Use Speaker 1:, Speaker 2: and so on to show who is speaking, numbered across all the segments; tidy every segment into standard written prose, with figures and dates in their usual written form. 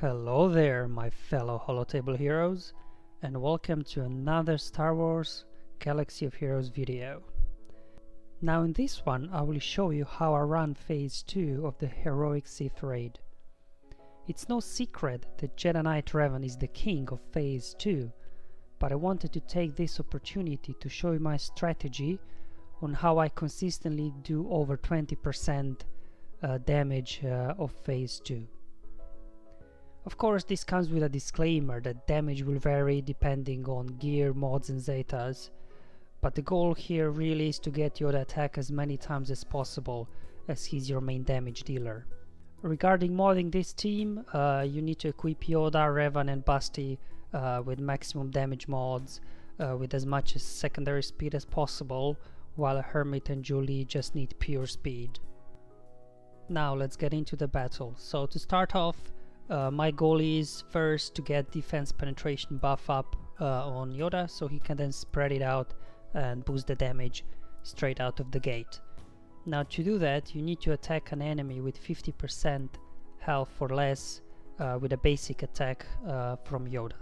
Speaker 1: Hello there, my fellow holotable heroes, and welcome to another Star Wars Galaxy of Heroes video. Now in this one I will show you how I run Phase 2 of the Heroic Sith Raid. It's no secret that Jedi Knight Revan is the king of Phase 2, but I wanted to take this opportunity to show you my strategy on how I consistently do over 20% damage of Phase 2. Of course, this comes with a disclaimer that damage will vary depending on gear, mods and zetas, but the goal here really is to get Yoda attack as many times as possible, as he's your main damage dealer. Regarding modding this team, you need to equip Yoda, Revan and Basti with maximum damage mods with as much as secondary speed as possible, while Hermit and Julie just need pure speed. Now let's get into the battle. So to start off, my goal is first to get defense penetration buff up on Yoda, so he can then spread it out and boost the damage straight out of the gate. Now to do that, you need to attack an enemy with 50% health or less with a basic attack from Yoda.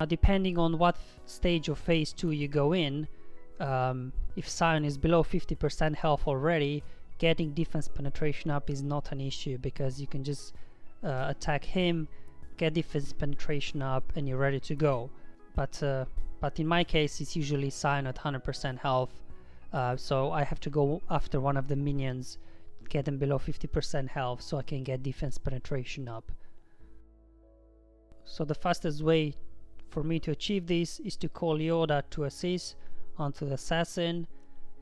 Speaker 1: Now depending on what stage of Phase 2 you go in, if Sion is below 50% health already, getting defense penetration up is not an issue, because you can just attack him, get defense penetration up and you're ready to go. But in my case it's usually Sion at 100% health, so I have to go after one of the minions, get them below 50% health so I can get defense penetration up. So the fastest way for me to achieve this is to call Yoda to assist onto the assassin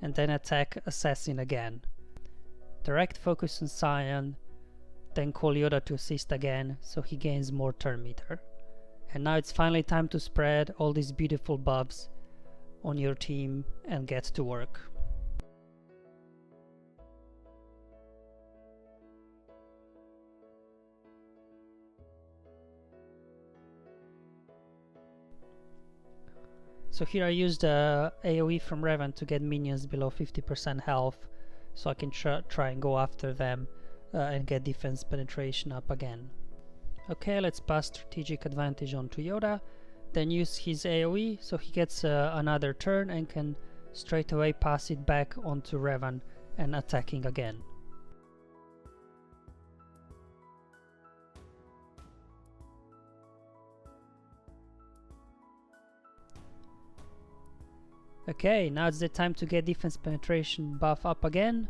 Speaker 1: and then attack assassin again. Direct focus on Sion, then call Yoda to assist again so he gains more turn meter. And now it's finally time to spread all these beautiful buffs on your team and get to work. So here I used AoE from Revan to get minions below 50% health, so I can try and go after them and get defense penetration up again. Okay, let's pass strategic advantage onto Yoda, then use his AoE so he gets another turn and can straight away pass it back onto Revan and attacking again. Okay, now it's the time to get defense penetration buff up again,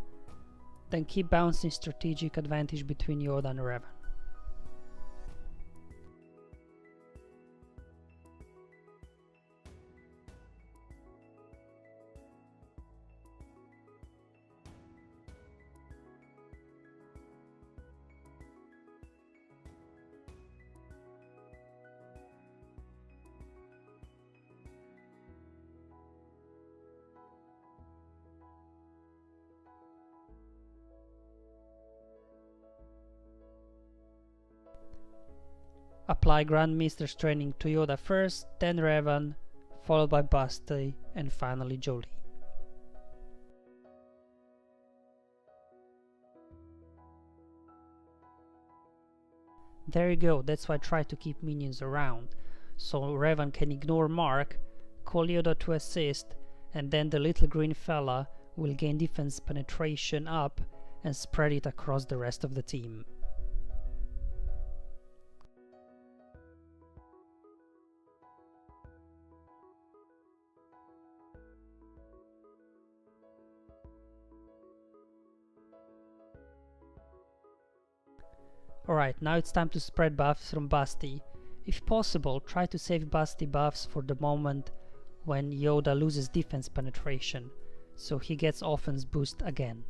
Speaker 1: then keep bouncing strategic advantage between Yoda and Revan. Apply Grandmaster's training to Yoda first, then Revan, followed by Basti, and finally Jolie. There you go, that's why I try to keep minions around, so Revan can ignore Mark, call Yoda to assist, and then the little green fella will gain defense penetration up and spread it across the rest of the team. Alright, now it's time to spread buffs from Basti. If possible, try to save Basti buffs for the moment when Yoda loses defense penetration, so he gets offense boost again.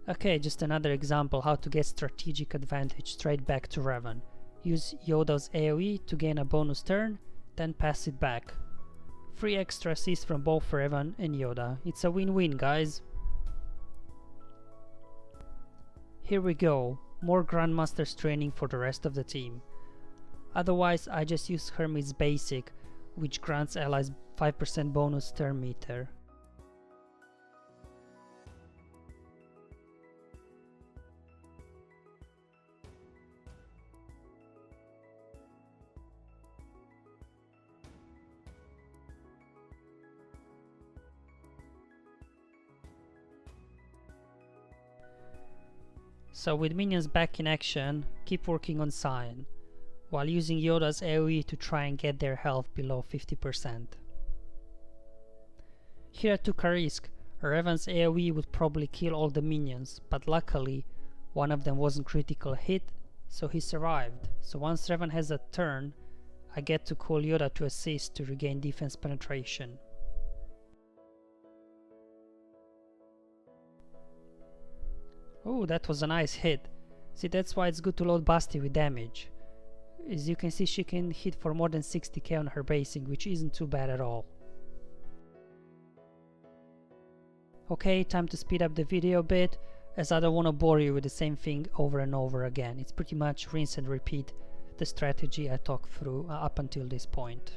Speaker 1: Okay, just another example how to get strategic advantage straight back to Revan. Use Yoda's AoE to gain a bonus turn, then pass it back. Free extra assists from both Revan and Yoda. It's a win-win, guys. Here we go, more Grandmaster's training for the rest of the team. Otherwise I just use Hermit's basic, which grants allies 5% bonus turn meter. So with minions back in action, keep working on Cyan, while using Yoda's AoE to try and get their health below 50%. Here I took a risk. Revan's AoE would probably kill all the minions, but luckily one of them wasn't critical hit, so he survived. So once Revan has a turn, I get to call Yoda to assist to regain defense penetration. Oh, that was a nice hit. See, that's why it's good to load Basti with damage. As you can see, she can hit for more than 60k on her basing, which isn't too bad at all. Okay, time to speed up the video a bit, as I don't want to bore you with the same thing over and over again. It's pretty much rinse and repeat the strategy I talked through up until this point.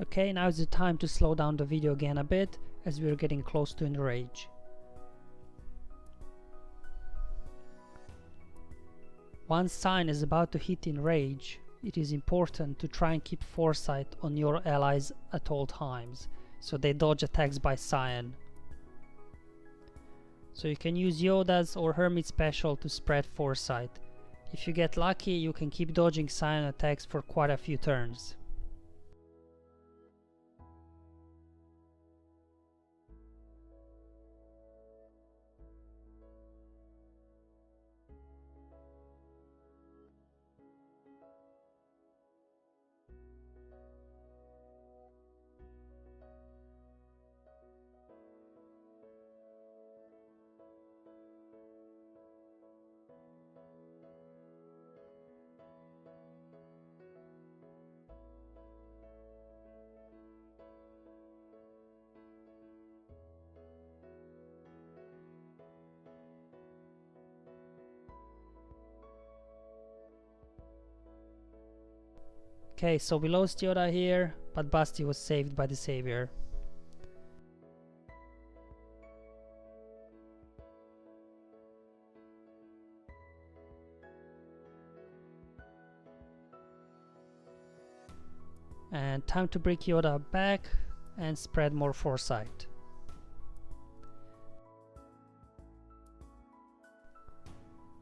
Speaker 1: Okay, now is the time to slow down the video again a bit, as we are getting close to Enrage. Once Cyan is about to hit Enrage, it is important to try and keep foresight on your allies at all times, so they dodge attacks by Cyan. So you can use Yoda's or Hermit special to spread foresight. If you get lucky, you can keep dodging Cyan attacks for quite a few turns. Okay, so we lost Yoda here, but Basti was saved by the Savior. And time to bring Yoda back and spread more foresight.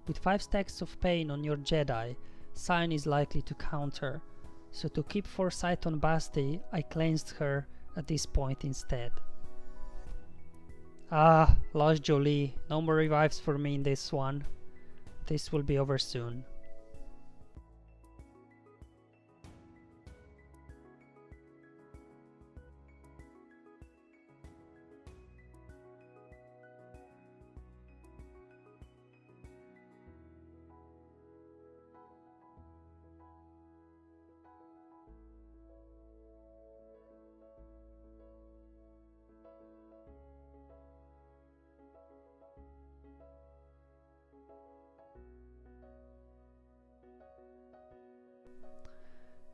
Speaker 1: With 5 stacks of pain on your Jedi, Cyan is likely to counter. So to keep foresight on Basti, I cleansed her at this point instead. Ah, lost Jolie. No more revives for me in this one. This will be over soon.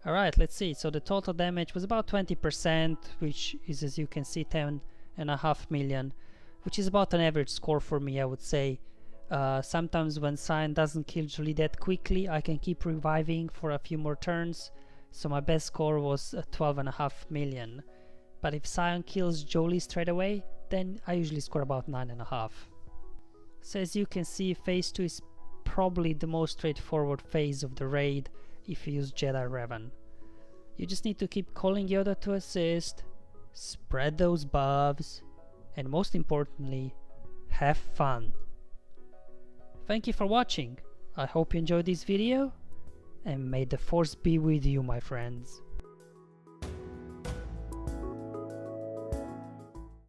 Speaker 1: Alright, let's see. So the total damage was about 20%, which is, as you can see, 10.5 million, which is about an average score for me, I would say. Sometimes when Cyan doesn't kill Jolie that quickly, I can keep reviving for a few more turns. So my best score was 12.5 million. But if Cyan kills Jolie straight away, then I usually score about 9.5. So as you can see, phase 2 is probably the most straightforward phase of the raid if you use Jedi Revan. You just need to keep calling Yoda to assist, spread those buffs, and most importantly, have fun. Thank you for watching. I hope you enjoyed this video, and may the Force be with you, my friends.